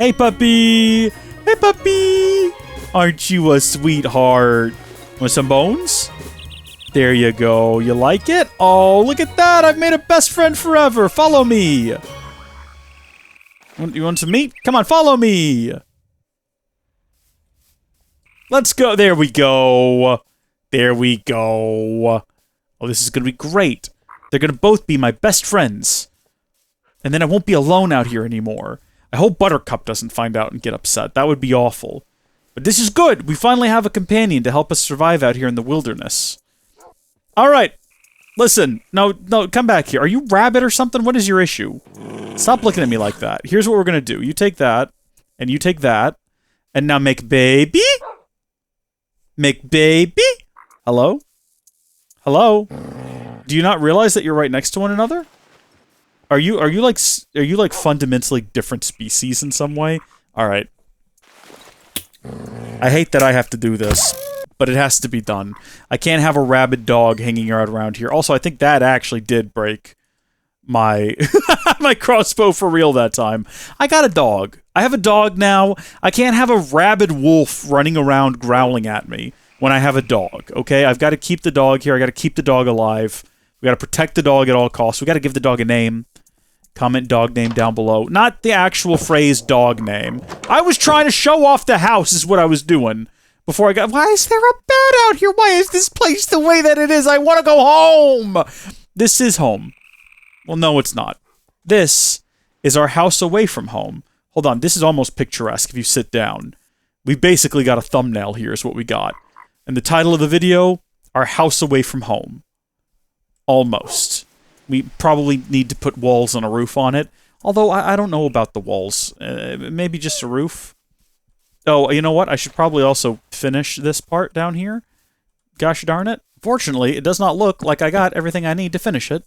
Hey, puppy! Hey, puppy! Aren't you a sweetheart? Want some bones? There you go. You like it? Oh, look at that! I've made a best friend forever! Follow me! You want some meat? Come on, follow me! Let's go! There we go! There we go! Oh, this is gonna be great! They're gonna both be my best friends! And then I won't be alone out here anymore. I hope Buttercup doesn't find out and get upset. That would be awful. But this is good. We finally have a companion to help us survive out here in the wilderness. Alright. Listen. No, come back here. Are you rabbit or something? What is your issue? Stop looking at me like that. Here's what we're gonna do. You take that. And you take that. And now make baby. Make baby. Hello? Hello? Do you not realize that you're right next to one another? Are you like fundamentally different species in some way? Alright. I hate that I have to do this, but it has to be done. I can't have a rabid dog hanging out around here. Also, I think that actually did break my my crossbow for real that time. I got a dog. I have a dog now. I can't have a rabid wolf running around growling at me when I have a dog, okay? I've got to keep the dog here. I got to keep the dog alive. We got to protect the dog at all costs. We got to give the dog a name. Comment dog name down below. Not the actual phrase dog name. I was trying to show off the house is what I was doing before I got... Why is there a bed out here? Why is this place the way that it is? I want to go home! This is home. Well, no, it's not. This is our house away from home. Hold on, this is almost picturesque if you sit down. We basically got a thumbnail here is what we got. And the title of the video, Our House Away from Home. Almost. We probably need to put walls and a roof on it. Although, I don't know about the walls. Maybe just a roof. Oh, you know what? I should probably also finish this part down here. Gosh darn it. Fortunately, it does not look like I got everything I need to finish it.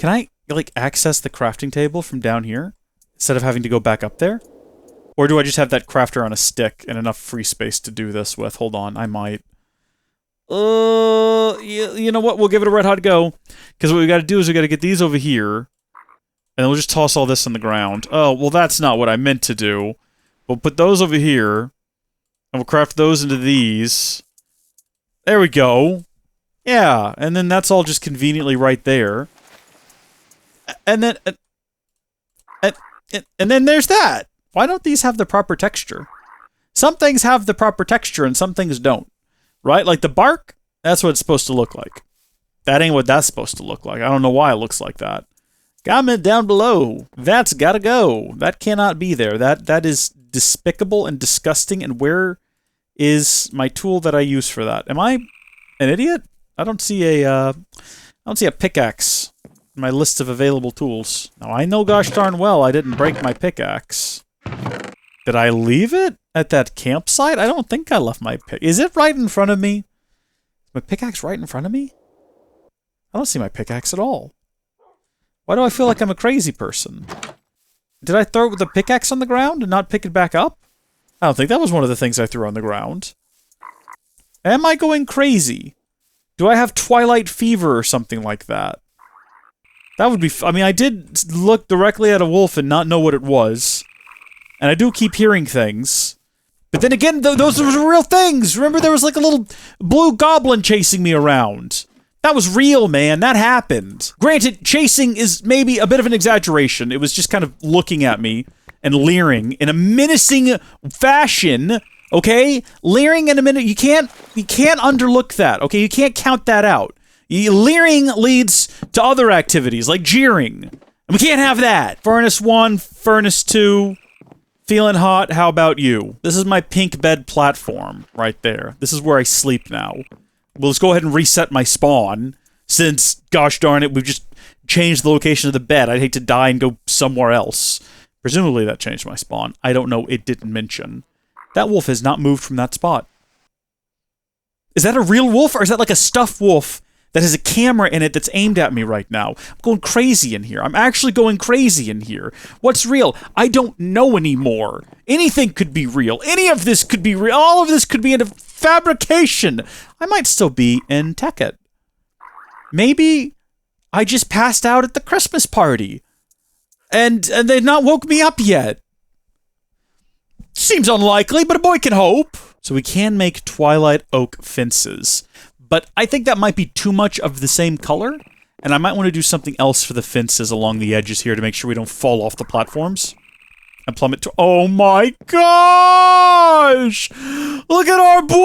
Can I, like, access the crafting table from down here? Instead of having to go back up there? Or do I just have that crafter on a stick and enough free space to do this with? Hold on, I might. You know what? We'll give it a red hot go. Because what we gotta do is we gotta get these over here. And then we'll just toss all this on the ground. Oh, well that's not what I meant to do. We'll put those over here. And we'll craft those into these. There we go. Yeah, and then that's all just conveniently right there. And then... And then there's that! Why don't these have the proper texture? Some things have the proper texture and some things don't. Right? Like the bark, that's what it's supposed to look like. That ain't what that's supposed to look like. I don't know why it looks like that. Comment down below. That's gotta go. That cannot be there. That is despicable and disgusting, and where is my tool that I use for that? Am I an idiot? I don't see a pickaxe in my list of available tools. Now I know gosh darn well I didn't break my pickaxe. Did I leave it at that campsite? I don't think I left my pick. Is it right in front of me? Is my pickaxe right in front of me? I don't see my pickaxe at all. Why do I feel like I'm a crazy person? Did I throw it with the pickaxe on the ground and not pick it back up? I don't think that was one of the things I threw on the ground. Am I going crazy? Do I have Twilight fever or something like that? That would be... I mean, I did look directly at a wolf and not know what it was. And I do keep hearing things. But then again, those were real things! Remember there was like a little blue goblin chasing me around. That was real, man. That happened. Granted, chasing is maybe a bit of an exaggeration. It was just kind of looking at me and leering in a menacing fashion, okay? Leering in a minute. You can't underlook that, okay? You can't count that out. Leering leads to other activities, like jeering. And we can't have that. Furnace 1, Furnace 2... Feeling hot, how about you? This is my pink bed platform, right there. This is where I sleep now. Well, let's go ahead and reset my spawn, since, gosh darn it, we've just changed the location of the bed. I'd hate to die and go somewhere else. Presumably that changed my spawn. I don't know, it didn't mention. That wolf has not moved from that spot. Is that a real wolf, or is that like a stuffed wolf that has a camera in it that's aimed at me right now? I'm going crazy in here. I'm actually going crazy in here. What's real? I don't know anymore. Anything could be real. Any of this could be real. All of this could be a fabrication. I might still be in Tekkit. Maybe I just passed out at the Christmas party. And they've not woke me up yet. Seems unlikely, but a boy can hope. So we can make Twilight oak fences. But I think that might be too much of the same color, and I might want to do something else for the fences along the edges here to make sure we don't fall off the platforms. And plummet to— oh my gosh! Look at our boy!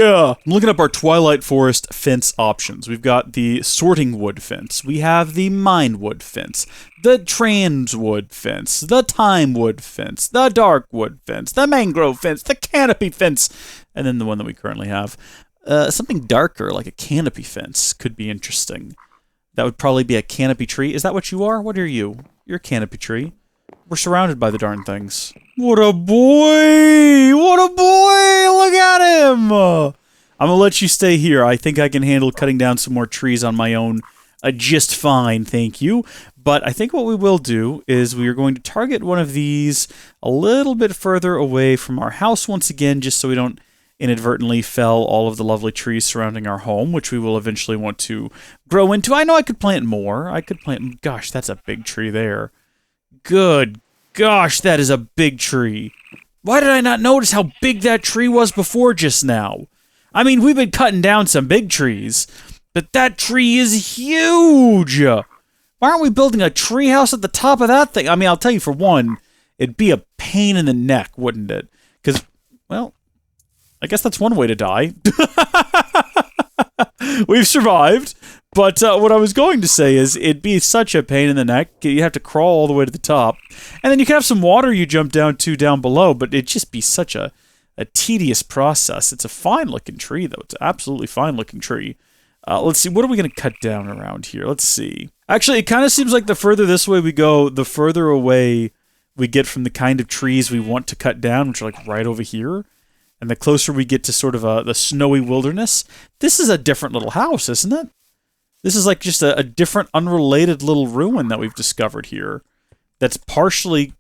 I'm looking up our Twilight Forest fence options. We've got the sorting wood fence. We have the mine wood fence. The trans wood fence. The time wood fence. The dark wood fence. The mangrove fence. The canopy fence. And then the one that we currently have. Something darker, like a canopy fence, could be interesting. That would probably be a canopy tree. Is that what you are? What are you? You're a canopy tree. We're surrounded by the darn things. What a boy! What a boy! Look at him! I'm gonna let you stay here. I think I can handle cutting down some more trees on my own just fine, thank you. But I think what we will do is we are going to target one of these a little bit further away from our house once again, just so we don't inadvertently fell all of the lovely trees surrounding our home, which we will eventually want to grow into. I know I could plant more. I could plant— gosh, that's a big tree there. Good gosh, that is a big tree. Why did I not notice how big that tree was before just now? I mean, we've been cutting down some big trees, but that tree is huge. Why aren't we building a tree house at the top of that thing? I mean, I'll tell you, for one, it'd be a pain in the neck, wouldn't it? Because, well, I guess that's one way to die. We've survived. But what I was going to say is it'd be such a pain in the neck. You have to crawl all the way to the top. And then you could have some water you jump down to down below, but it'd just be such a tedious process. It's a fine-looking tree, though. It's an absolutely fine-looking tree. Let's see. What are we going to cut down around here? Let's see. Actually, it kind of seems like the further this way we go, the further away we get from the kind of trees we want to cut down, which are like right over here. And the closer we get to sort of the snowy wilderness. This is a different little house, isn't it? This is like just a different, unrelated little ruin that we've discovered here that's partially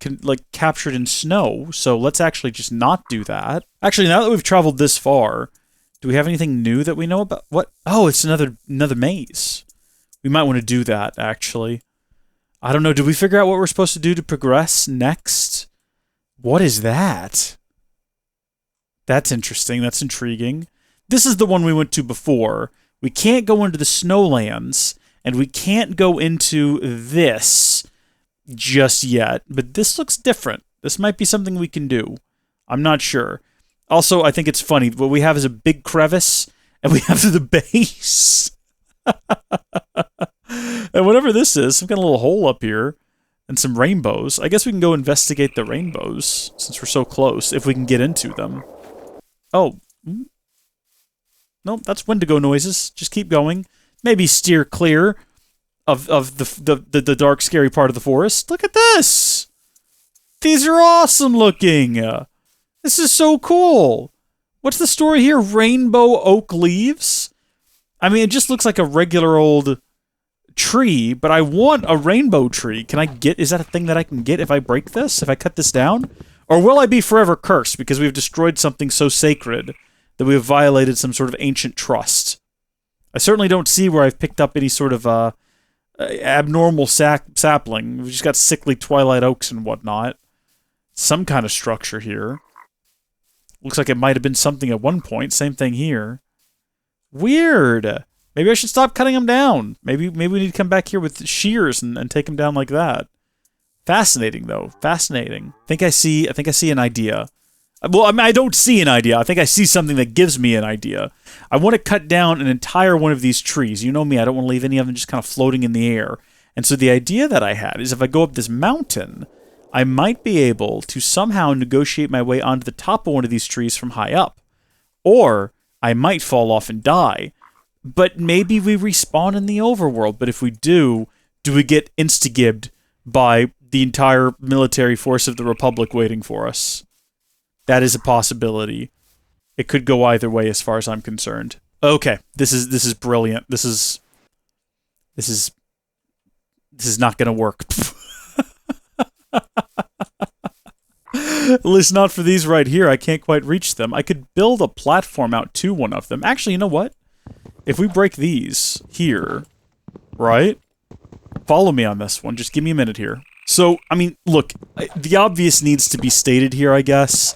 captured in snow. So let's actually just not do that. Actually, now that we've traveled this far, do we have anything new that we know about? What? Oh, it's another maze. We might want to do that, actually. I don't know. Did we figure out what we're supposed to do to progress next? What is that? That's interesting. That's intriguing. This is the one we went to before. We can't go into the snowlands, and we can't go into this just yet, but this looks different. This might be something we can do. I'm not sure. Also, I think it's funny. What we have is a big crevice, and we have the base. And whatever this is, some kind of little hole up here, and some rainbows. I guess we can go investigate the rainbows, since we're so close, if we can get into them. Oh. Nope, that's Wendigo noises. Just keep going. Maybe steer clear of the dark, scary part of the forest. Look at this! These are awesome looking! This is so cool! What's the story here? Rainbow oak leaves? I mean, it just looks like a regular old tree, but I want a rainbow tree. Can I get— is that a thing that I can get if I break this? If I cut this down? Or will I be forever cursed because we've destroyed something so sacred that we have violated some sort of ancient trust? I certainly don't see where I've picked up any sort of abnormal sapling. We've just got sickly twilight oaks and whatnot. Some kind of structure here. Looks like it might have been something at one point. Same thing here. Weird. Maybe I should stop cutting them down. Maybe we need to come back here with shears and take them down like that. Fascinating, though. Fascinating. I think I see an idea. Well, I mean, I don't see an idea. I think I see something that gives me an idea. I want to cut down an entire one of these trees. You know me, I don't want to leave any of them just kind of floating in the air. And so the idea that I had is if I go up this mountain, I might be able to somehow negotiate my way onto the top of one of these trees from high up. Or I might fall off and die. But maybe we respawn in the overworld. But if we do we get insta-gibbed by the entire military force of the Republic waiting for us? That is a possibility. It could go either way as far as I'm concerned. Okay, this is brilliant. This is not going to work. At least not for these right here. I can't quite reach them. I could build a platform out to one of them. Actually, you know what? If we break these here, right? Follow me on this one. Just give me a minute here. So, I mean, look, the obvious needs to be stated here, I guess.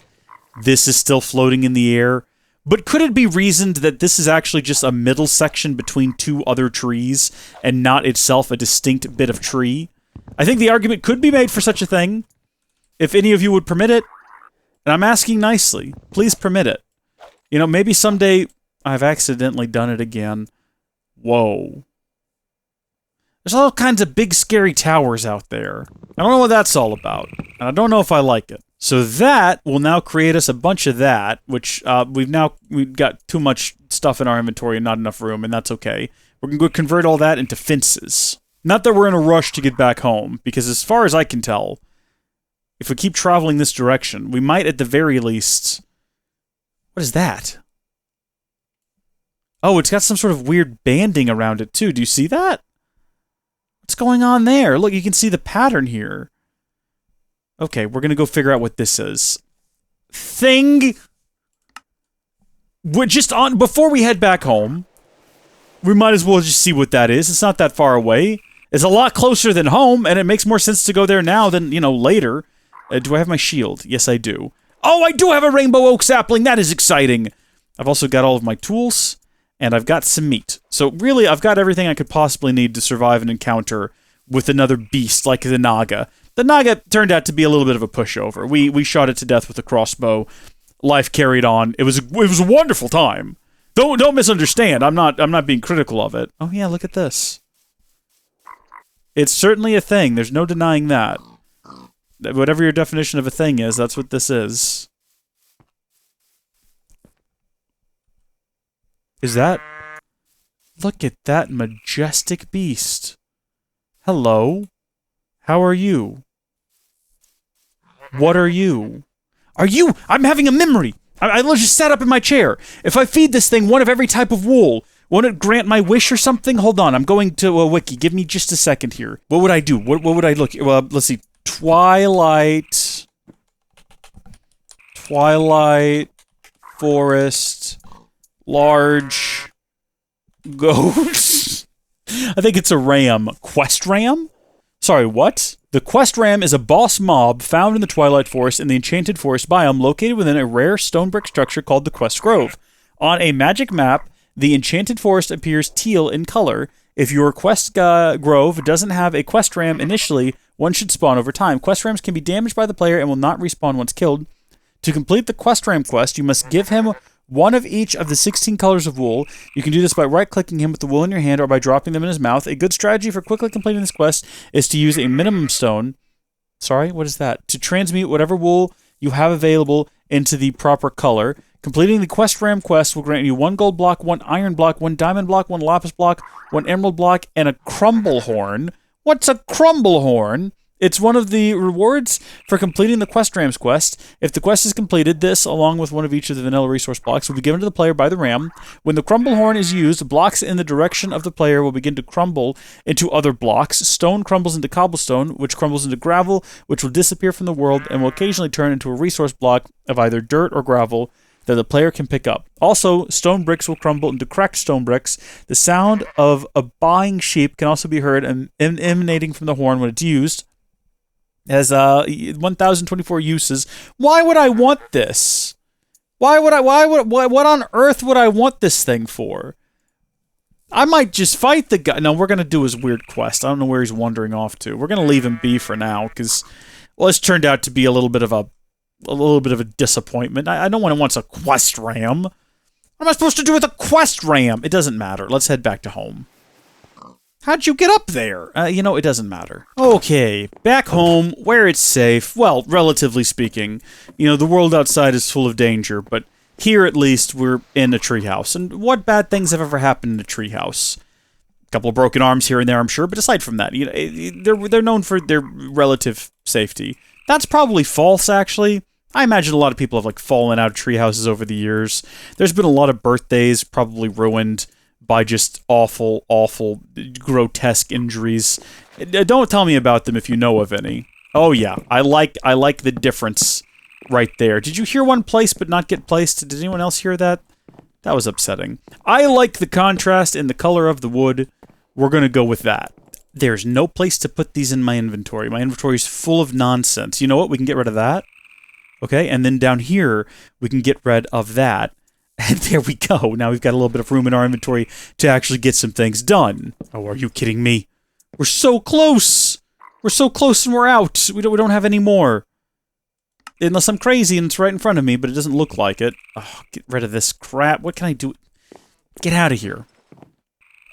This is still floating in the air. But could it be reasoned that this is actually just a middle section between two other trees and not itself a distinct bit of tree? I think the argument could be made for such a thing. If any of you would permit it, and I'm asking nicely, please permit it. You know, maybe someday I've accidentally done it again. Whoa. There's all kinds of big scary towers out there. I don't know what that's all about, and I don't know if I like it. So that will now create us a bunch of that, which we've got too much stuff in our inventory and not enough room, and that's okay. We're going to convert all that into fences. Not that we're in a rush to get back home, because as far as I can tell, if we keep traveling this direction, we might at the very least... What is that? Oh, it's got some sort of weird banding around it, too. Do you see that? What's going on there? Look, you can see the pattern here. Okay, we're going to go figure out what this is. Thing! We're just on... Before we head back home, we might as well just see what that is. It's not that far away. It's a lot closer than home, and it makes more sense to go there now than, you know, later. Do I have my shield? Yes, I do. Oh, I do have a rainbow oak sapling! That is exciting! I've also got all of my tools, and I've got some meat. So really, I've got everything I could possibly need to survive an encounter with another beast like the Naga. The Naga turned out to be a little bit of a pushover. We shot it to death with a crossbow. Life carried on. It was a wonderful time. Don't misunderstand. I'm not being critical of it. Oh yeah, look at this. It's certainly a thing. There's no denying that. Whatever your definition of a thing is, that's what this is. Is that... Look at that majestic beast. Hello? How are you? What are you? Are you... I'm having a memory! I just sat up in my chair. If I feed this thing one of every type of wool, won't it grant my wish or something? Hold on, I'm going to a wiki. Give me just a second here. What would I do? What would I look... Well, let's see. Twilight forest, large goat. I think it's a ram. Quest ram? Sorry, what? The quest ram is a boss mob found in the Twilight Forest in the Enchanted Forest biome located within a rare stone brick structure called the Quest Grove. On a magic map, the Enchanted Forest appears teal in color. If your quest grove doesn't have a quest ram initially, one should spawn over time. Quest rams can be damaged by the player and will not respawn once killed. To complete the quest ram quest, you must give him one of each of the 16 colors of wool. You can do this by right-clicking him with the wool in your hand or by dropping them in his mouth. A good strategy for quickly completing this quest is to use a minimum stone. Sorry, what is that? To transmute whatever wool you have available into the proper color. Completing the quest ram quest will grant you 1 gold block, 1 iron block, 1 diamond block, 1 lapis block, 1 emerald block, and a crumble horn. What's a crumble horn? It's one of the rewards for completing the Quest Ram's quest. If the quest is completed, this, along with one of each of the vanilla resource blocks, will be given to the player by the ram. When the crumble horn is used, blocks in the direction of the player will begin to crumble into other blocks. Stone crumbles into cobblestone, which crumbles into gravel, which will disappear from the world and will occasionally turn into a resource block of either dirt or gravel that the player can pick up. Also, stone bricks will crumble into cracked stone bricks. The sound of a baaing sheep can also be heard emanating from the horn when it's used. It has 1,024 uses. Why would I want this? What on earth would I want this thing for? I might just fight the guy. No, we're going to do his weird quest. I don't know where he's wandering off to. We're going to leave him be for now, because, well, it's turned out to be a little bit of a disappointment. I don't want to want a quest ram. What am I supposed to do with a quest ram? It doesn't matter. Let's head back to home. How'd you get up there? It doesn't matter. Okay, back home, where it's safe. Well, relatively speaking. The world outside is full of danger, but here at least we're in a treehouse. And what bad things have ever happened in a treehouse? A couple of broken arms here and there, I'm sure, but aside from that, they're known for their relative safety. That's probably false, actually. I imagine a lot of people have, fallen out of treehouses over the years. There's been a lot of birthdays probably ruined by just awful, grotesque injuries. Don't tell me about them if you know of any. Oh yeah, I like the difference right there. Did you hear one place but not get placed? Did anyone else hear that? That was upsetting. I like the contrast in the color of the wood. We're gonna go with that. There's no place to put these in my inventory. My inventory is full of nonsense. You know what? We can get rid of that. Okay, and then down here, we can get rid of that. And there we go. Now we've got a little bit of room in our inventory to actually get some things done. Oh, are you kidding me? We're so close! We're so close and we're out. We don't have any more. Unless I'm crazy and it's right in front of me, but it doesn't look like it. Oh, get rid of this crap. What can I do? Get out of here.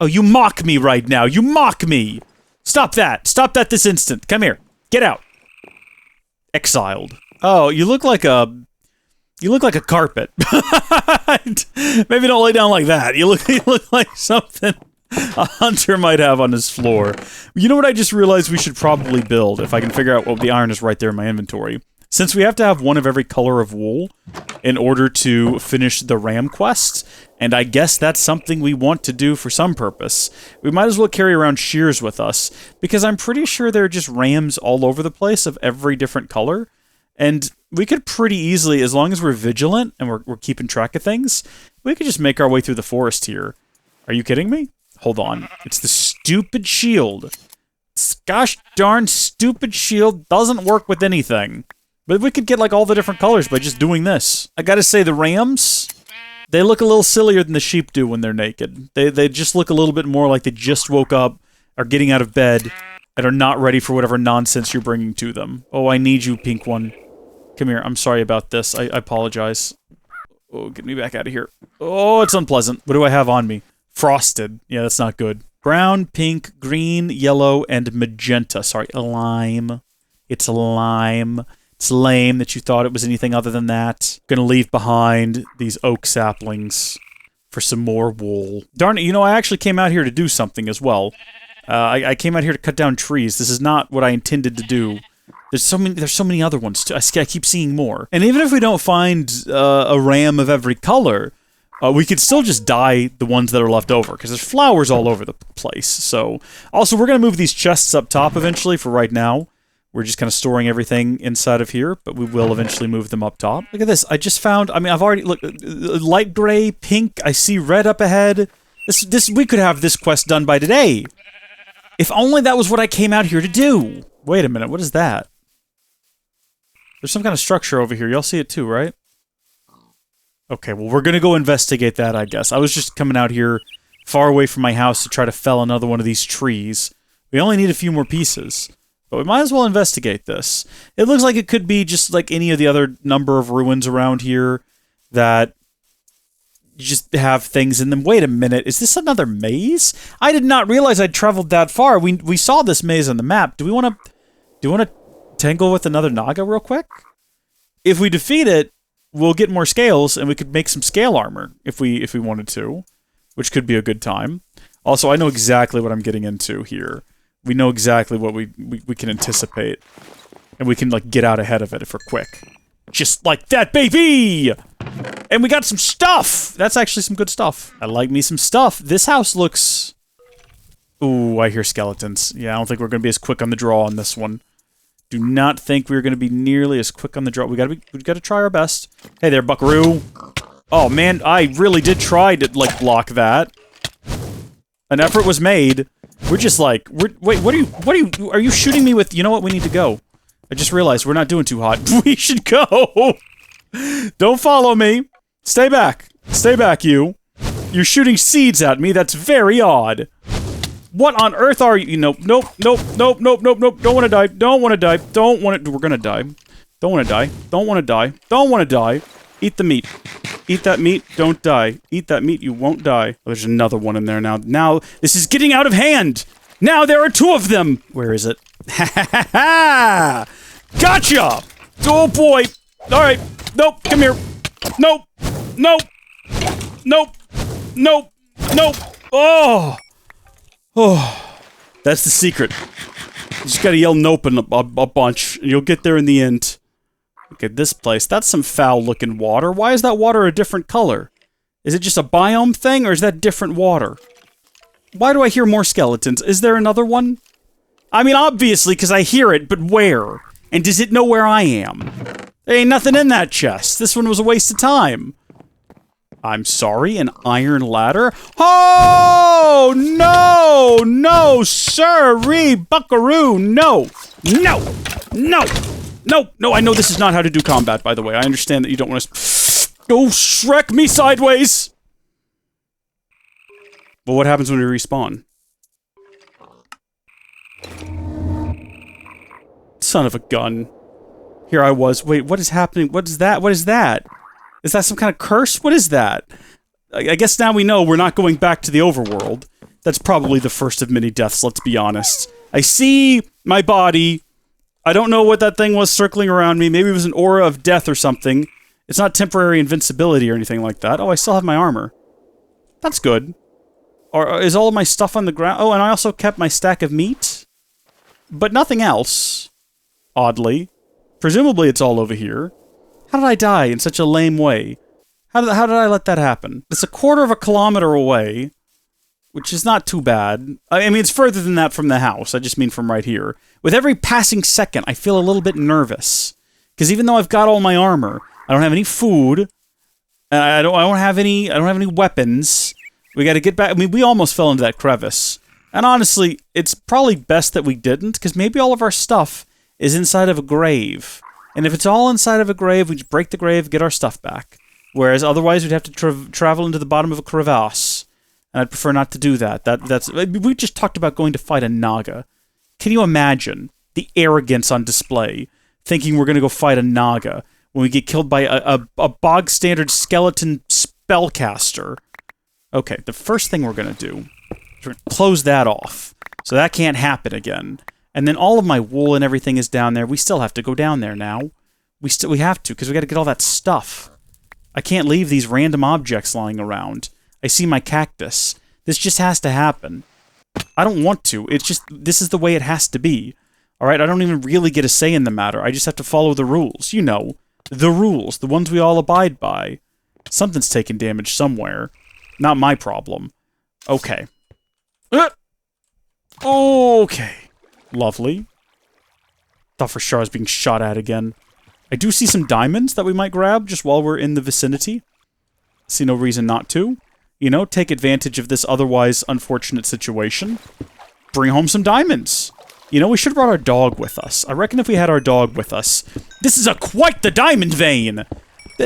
Oh, you mock me right now. You mock me! Stop that! Stop that this instant! Come here. Get out. Exiled. Oh, you look like a carpet. Maybe don't lay down like that. You look like something a hunter might have on his floor. You know what I just realized we should probably build, if I can figure out what the iron is right there in my inventory. Since we have to have one of every color of wool in order to finish the ram quest, and I guess that's something we want to do for some purpose, we might as well carry around shears with us, because I'm pretty sure there are just rams all over the place of every different color. And we could pretty easily, as long as we're vigilant and we're keeping track of things, we could just make our way through the forest here. Are you kidding me? Hold on. It's the stupid shield. Gosh darn stupid shield doesn't work with anything. But we could get like all the different colors by just doing this. I gotta say, the rams, they look a little sillier than the sheep do when they're naked. They just look a little bit more like they just woke up, are getting out of bed, and are not ready for whatever nonsense you're bringing to them. Oh, I need you, pink one. Come here, I'm sorry about this. I apologize. Oh, get me back out of here. Oh, it's unpleasant. What do I have on me? Frosted. Yeah, that's not good. Brown, pink, green, yellow, and magenta. Sorry, lime. It's lime. It's lame that you thought it was anything other than that. Gonna leave behind these oak saplings for some more wool. Darn it, you know, I actually came out here to do something as well. I came out here to cut down trees. This is not what I intended to do. There's so many other ones too. I keep seeing more. And even if we don't find a ram of every color, we could still just dye the ones that are left over, because there's flowers all over the place. So, also, we're going to move these chests up top eventually. For right now, we're just kind of storing everything inside of here, but we will eventually move them up top. Look at this. I just found, I mean, I've already, look, light gray, pink, I see red up ahead. We could have this quest done by today. If only that was what I came out here to do. Wait a minute, what is that? There's some kind of structure over here. Y'all see it too, right? Okay, well, we're gonna go investigate that, I guess. I was just coming out here far away from my house to try to fell another one of these trees. We only need a few more pieces, but we might as well investigate this. It looks like it could be just like any of the other number of ruins around here that you just have things in them. Wait a minute, is this another maze? I did not realize I'd traveled that far. We saw this maze on the map. Do we want to tangle with another Naga real quick? If we defeat it, we'll get more scales, and we could make some scale armor if we wanted to, which could be a good time. Also, I know exactly what I'm getting into here. We know exactly what we can anticipate, and we can like get out ahead of it if we're quick. Just like that, baby! And we got some stuff! That's actually some good stuff. I like me some stuff. This house looks... Ooh, I hear skeletons. Yeah, I don't think we're going to be as quick on the draw on this one. Do not think we're going to be nearly as quick on the draw. We got to try our best. Hey there, buckaroo. Oh man, I really did try to like block that. An effort was made. We're just like, wait, are you shooting me with? You know what? We need to go. I just realized we're not doing too hot. We should go. Don't follow me. Stay back. Stay back, you. You're shooting seeds at me. That's very odd. What on earth are you? Nope. Don't want to die. Don't want to die. Don't want to. We're gonna die. Don't want to die. Don't want to die. Don't want to die. Eat the meat. Eat that meat. Don't die. Eat that meat. You won't die. Oh, there's another one in there now. Now this is getting out of hand. Now there are two of them. Where is it? Ha ha ha! Gotcha! Oh boy. All right. Nope. Come here. Nope. Nope. Nope. Nope. Nope. Oh. Oh, that's the secret. You just gotta yell nope a bunch, and you'll get there in the end. Look at this place. That's some foul-looking water. Why is that water a different color? Is it just a biome thing, or is that different water? Why do I hear more skeletons? Is there another one? I mean, obviously, because I hear it, but where? And does it know where I am? There ain't nothing in that chest. This one was a waste of time. I'm sorry, an iron ladder? Oh, no, no, sirree, buckaroo, no, no, no, no, no, I know this is not how to do combat, by the way. I understand that you don't want to... Go Shrek me sideways! But what happens when we respawn? Son of a gun. Here I was. Wait, what is happening? What is that? What is that? Is that some kind of curse? What is that? I guess now we know we're not going back to the overworld. That's probably the first of many deaths, let's be honest. I see my body. I don't know what that thing was circling around me. Maybe it was an aura of death or something. It's not temporary invincibility or anything like that. Oh, I still have my armor. That's good. Or is all of my stuff on the ground? Oh, and I also kept my stack of meat. But nothing else. Oddly. Presumably it's all over here. How did I die in such a lame way? How did I let that happen? It's a quarter of a kilometer away, which is not too bad. I mean, it's further than that from the house. I just mean from right here. With every passing second, I feel a little bit nervous. Because even though I've got all my armor, I don't have any food, and I don't have any weapons. We got to get back. I mean, we almost fell into that crevice. And honestly, it's probably best that we didn't, because maybe all of our stuff is inside of a grave. And if it's all inside of a grave, we just break the grave, get our stuff back. Whereas otherwise, we'd have to travel into the bottom of a crevasse. And I'd prefer not to do that. We just talked about going to fight a Naga. Can you imagine the arrogance on display, thinking we're going to go fight a Naga when we get killed by a bog-standard skeleton spellcaster? Okay, the first thing we're going to do is we're going to close that off. So that can't happen again. And then all of my wool and everything is down there. We still have to go down there now. We have to, because we got to get all that stuff. I can't leave these random objects lying around. I see my cactus. This just has to happen. I don't want to. It's just, this is the way it has to be. Alright, I don't even really get a say in the matter. I just have to follow the rules. You know, the rules. The ones we all abide by. Something's taking damage somewhere. Not my problem. Okay. Okay. Lovely. Thought for sure I was being shot at again. I do see some diamonds that we might grab just while we're in the vicinity. See no reason not to. You know, take advantage of this otherwise unfortunate situation. Bring home some diamonds. You know, we should have brought our dog with us. I reckon if we had our dog with us... This is quite the diamond vein!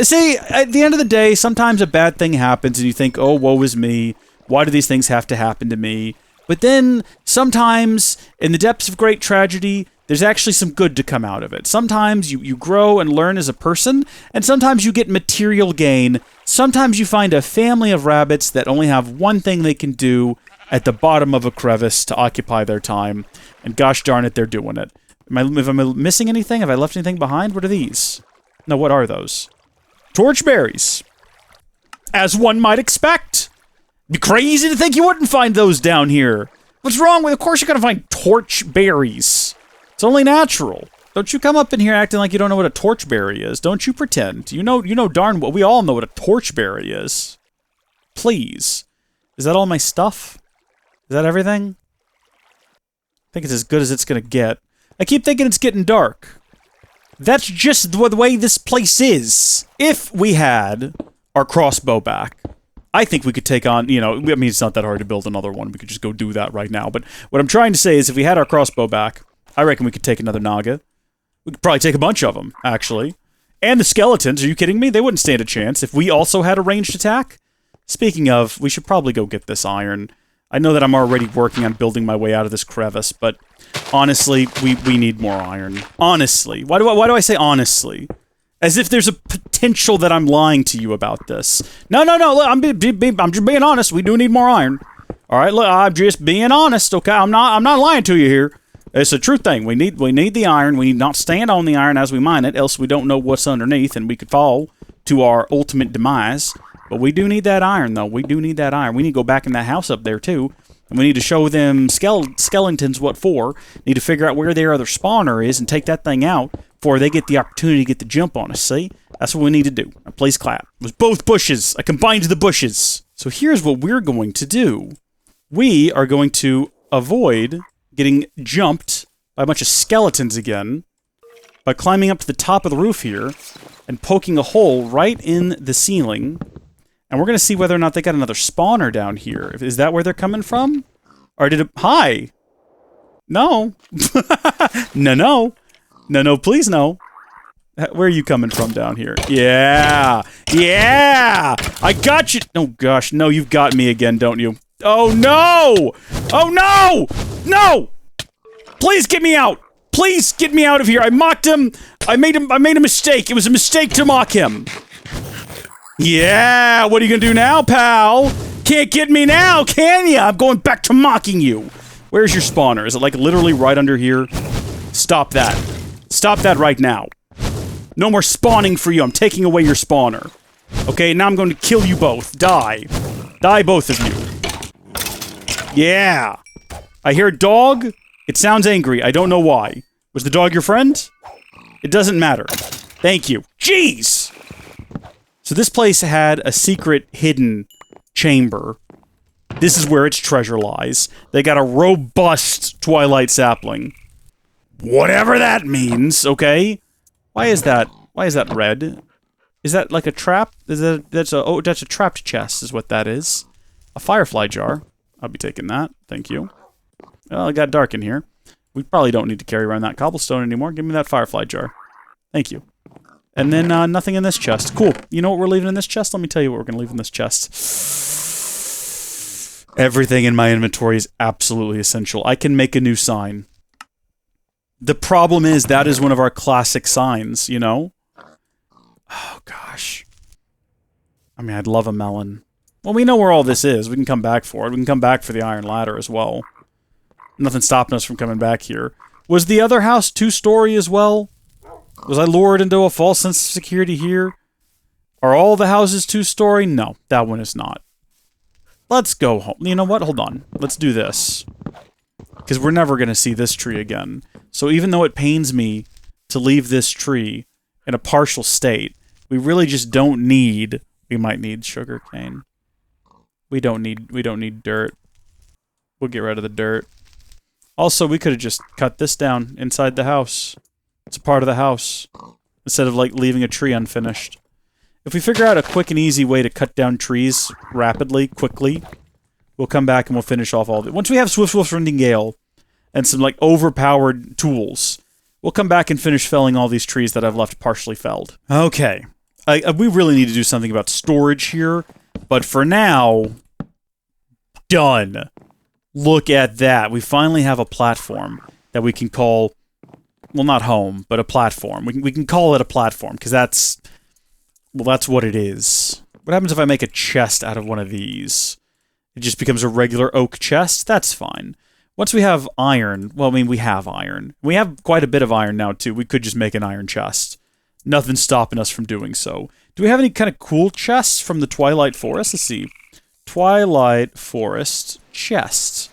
See, at the end of the day, sometimes a bad thing happens and you think, oh, woe is me. Why do these things have to happen to me? But then, sometimes, in the depths of great tragedy, there's actually some good to come out of it. Sometimes you grow and learn as a person, and sometimes you get material gain. Sometimes you find a family of rabbits that only have one thing they can do at the bottom of a crevice to occupy their time. And gosh darn it, they're doing it. Am I missing anything? Have I left anything behind? What are these? No, what are those? Torchberries. As one might expect. Be crazy to think you wouldn't find those down here. What's wrong with... Of course you're gonna find torchberries. It's only natural. Don't you come up in here acting like you don't know what a torchberry is. Don't you pretend. You know darn well. We all know what a torchberry is. Please. Is that all my stuff? Is that everything? I think it's as good as it's gonna get. I keep thinking it's getting dark. That's just the way this place is. If we had our crossbow back, I think we could take on, you know, I mean, it's not that hard to build another one. We could just go do that right now. But what I'm trying to say is if we had our crossbow back, I reckon we could take another Naga. We could probably take a bunch of them, actually. And the skeletons, are you kidding me? They wouldn't stand a chance if we also had a ranged attack. Speaking of, we should probably go get this iron. I know that I'm already working on building my way out of this crevice, but honestly, we need more iron. Honestly. Why do I say honestly? As if there's a potential that I'm lying to you about this. No, look, I'm just being honest. We do need more iron. Alright, look, I'm just being honest, okay? I'm not lying to you here. It's a true thing. We need the iron. We need not stand on the iron as we mine it, else we don't know what's underneath and we could fall to our ultimate demise. But we do need that iron, though. We do need that iron. We need to go back in that house up there, too. And we need to show them skeletons what for. Need to figure out where their other spawner is and take that thing out before they get the opportunity to get the jump on us, see? That's what we need to do. Now, please clap. It was both bushes. I combined the bushes. So here's what we're going to do. We are going to avoid getting jumped by a bunch of skeletons again by climbing up to the top of the roof here and poking a hole right in the ceiling And we're going to see whether or not they got another spawner down here. Is that where they're coming from? Or did it... Hi! No. No, please no. Where are you coming from down here? Yeah! Yeah! I got you! Oh gosh, no, you've got me again, don't you? Oh no! Oh no! No! Please get me out! Please get me out of here! I mocked him! I made a mistake! It was a mistake to mock him! Yeah! What are you gonna do now, pal? Can't get me now, can ya? I'm going back to mocking you! Where's your spawner? Is it like literally right under here? Stop that. Stop that right now. No more spawning for you. I'm taking away your spawner. Okay, now I'm going to kill you both. Die. Die, both of you. Yeah. I hear a dog. It sounds angry. I don't know why. Was the dog your friend? It doesn't matter. Thank you. Jeez! So this place had a secret hidden chamber. This is where its treasure lies. They got a robust Twilight sapling. Whatever that means, okay? Why is that red? Is that like a trap? That's a trapped chest is what that is. A firefly jar. I'll be taking that. Thank you. Well, it got dark in here. We probably don't need to carry around that cobblestone anymore. Give me that firefly jar. Thank you. And then nothing in this chest. Cool. You know what we're leaving in this chest? Let me tell you what we're going to leave in this chest. Everything in my inventory is absolutely essential. I can make a new sign. The problem is that is one of our classic signs, you know? Oh, gosh. I mean, I'd love a melon. Well, we know where all this is. We can come back for it. We can come back for the iron ladder as well. Nothing stopping us from coming back here. Was the other house 2-story as well? Was I lured into a false sense of security here? Are all the houses 2-story? No, that one is not. Let's go home. You know what? Hold on. Let's do this. Because we're never going to see this tree again. So even though it pains me to leave this tree in a partial state, we really just don't need... We might need sugarcane. We don't need dirt. We'll get rid of the dirt. Also, we could have just cut this down inside the house. It's a part of the house. Instead of, like, leaving a tree unfinished. If we figure out a quick and easy way to cut down trees rapidly, quickly, we'll come back and we'll finish off all of it. Once we have Swift Wolf-Rending Gale and some, like, overpowered tools, we'll come back and finish felling all these trees that I've left partially felled. Okay. We really need to do something about storage here, but for now, done. Look at that. We finally have a platform that we can call, well, not home, but a platform. We can call it a platform, because that's... Well, that's what it is. What happens if I make a chest out of one of these? It just becomes a regular oak chest? That's fine. Once we have iron, well, I mean, we have iron. We have quite a bit of iron now, too. We could just make an iron chest. Nothing's stopping us from doing so. Do we have any kind of cool chests from the Twilight Forest? Let's see. Twilight Forest chest.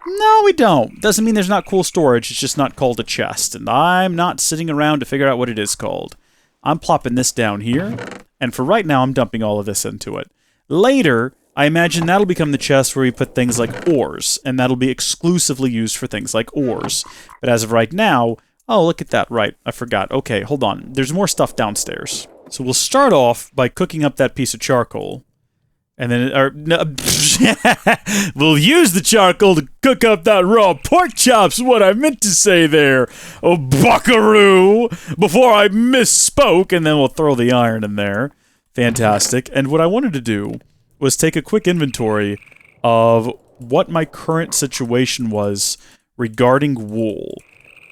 No, we don't. Doesn't mean there's not cool storage. It's just not called a chest. And I'm not sitting around to figure out what it is called. I'm plopping this down here, and for right now, I'm dumping all of this into it. Later, I imagine that'll become the chest where we put things like ores, and that'll be exclusively used for things like ores. But as of right now, oh, look at that, right, I forgot. Okay, hold on. There's more stuff downstairs. So we'll start off by cooking up that piece of charcoal, and then, we'll use the charcoal to cook up that raw pork chops, what I meant to say there. Oh, buckaroo! Before I misspoke, and then we'll throw the iron in there. Fantastic. And what I wanted to do was take a quick inventory of what my current situation was regarding wool.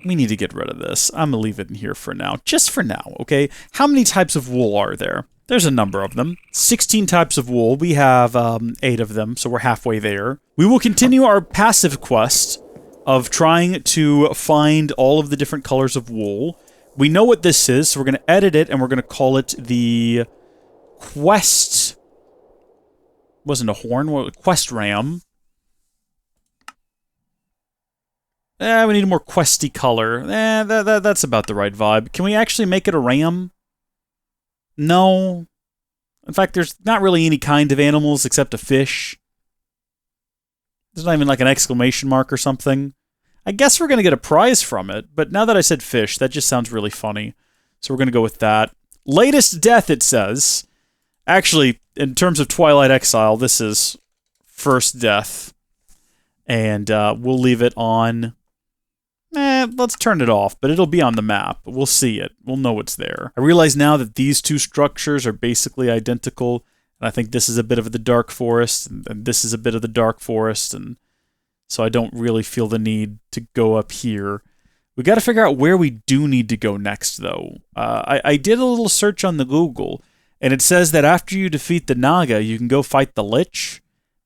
We need to get rid of this. I'm gonna leave it in here for now. Just for now, okay? How many types of wool are there? There's a number of them. 16 types of wool. We have 8 of them, so we're halfway there. We will continue our passive quest of trying to find all of the different colors of wool. We know what this is, so we're going to edit it, and we're going to call it the Quest... Wasn't a horn? Quest Ram. We need a more questy color. That's about the right vibe. Can we actually make it a ram? No. In fact, there's not really any kind of animals except a fish. There's not even like an exclamation mark or something. I guess we're going to get a prize from it, but now that I said fish, that just sounds really funny. So we're going to go with that. Latest death, it says. Actually, in terms of Twilight Exile, this is first death. And we'll leave it on... let's turn it off, but it'll be on the map. We'll see it. We'll know it's there. I realize now that these two structures are basically identical, and I think this is a bit of the dark forest, and this is a bit of the dark forest, and so I don't really feel the need to go up here. We got to figure out where we do need to go next, though. I did a little search on the Google, and it says that after you defeat the Naga, you can go fight the Lich,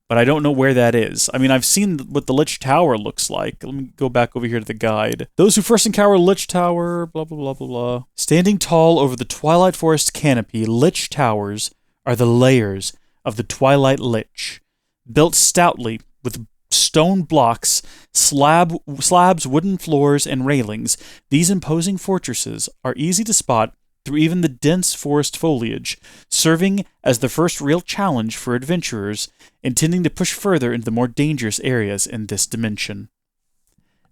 but I don't know where that is. I mean, I've seen what the Lich Tower looks like. Let me go back over here to the guide. Those who first encounter Lich Tower, blah, blah, blah, blah, blah. Standing tall over the Twilight Forest canopy, Lich Towers are the layers of the Twilight Lich. Built stoutly with stone blocks, slabs, wooden floors, and railings, these imposing fortresses are easy to spot through even the dense forest foliage, serving as the first real challenge for adventurers intending to push further into the more dangerous areas in this dimension.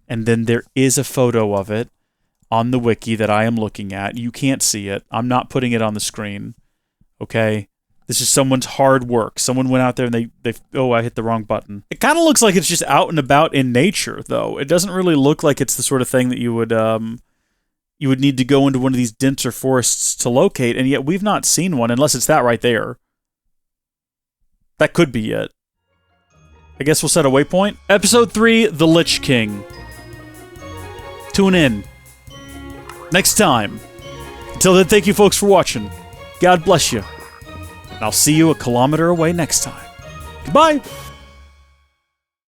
And then there is a photo of it on the wiki that I am looking at. You can't see it. I'm not putting it on the screen. Okay? This is someone's hard work. Someone went out there and they oh, I hit the wrong button. It kind of looks like it's just out and about in nature, though. It doesn't really look like it's the sort of thing that you would need to go into one of these denser forests to locate, and yet we've not seen one unless it's that right there. That could be it. I guess we'll set a waypoint. Episode 3, The Lich King. Tune in. Next time. Until then, thank you folks for watching. God bless you. And I'll see you a kilometer away next time. Goodbye!